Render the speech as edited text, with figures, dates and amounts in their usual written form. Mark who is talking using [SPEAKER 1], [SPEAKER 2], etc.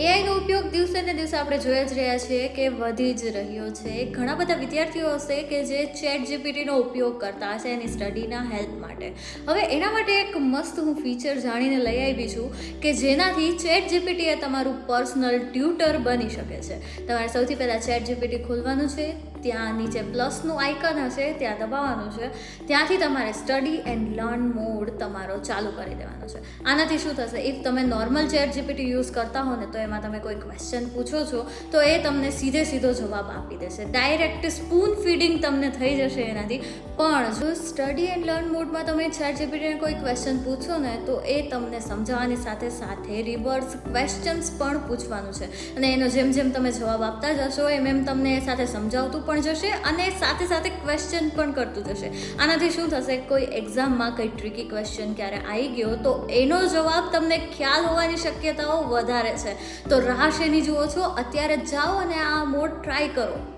[SPEAKER 1] એઆઈનો ઉપયોગ દિવસે ને દિવસે આપણે જોઈ જ રહ્યા છીએ કે વધી જ રહ્યો છે. ઘણા બધા વિદ્યાર્થીઓ હશે કે જે ચેટ જીપીટીનો ઉપયોગ કરતા હશે એની સ્ટડીના હેલ્પ માટે. હવે એના માટે એક મસ્ત હું ફીચર જાણીને લઈ આવી છું કે જેનાથી ચેટ જીપીટી એ તમારું પર્સનલ ટ્યુટર બની શકે છે. તમારે સૌથી પહેલાં ચેટ જીપીટી ખોલવાનું છે, ત્યાં નીચે પ્લસનું આઇકન હશે ત્યાં દબાવવાનું છે, ત્યાંથી તમારે સ્ટડી એન્ડ લર્ન મોડ તમારો ચાલુ કરી દેવાનો છે. આનાથી શું થશે, ઇફ તમે નોર્મલ ચેટ જીપીટી યુઝ કરતા હો ને તો એમાં તમે કોઈ ક્વેશ્ચન પૂછો છો તો એ તમને સીધો જવાબ આપી દેશે. ડાયરેક્ટ સ્પૂન ફીડિંગ તમને થઈ જશે એનાથી. પણ જો સ્ટડી એન્ડ લર્ન મોડમાં તમે ચેટ જીપીટીને કોઈ ક્વેશ્ચન પૂછો ને તો એ તમને સમજાવવાની સાથે સાથે રિવર્સ ક્વેશ્ચન્સ પણ પૂછવાનું છે અને એનો જેમ તમે જવાબ આપતા જશો એમ તમને એ સાથે સમજાવતું પણ જશે અને સાથે ક્વેશ્ચન પણ કરતું જશે. આનાથી શું થશે, કોઈ એક્ઝામમાં કંઈ ટ્રિકી ક્વેશ્ચન ક્યારે આવી ગયો તો એનો જવાબ તમને ખ્યાલ હોવાની શક્યતાઓ વધારે છે. તો રાહ શેની જુઓ છો, અત્યારે જાઓ અને આ મોડ ટ્રાય કરો.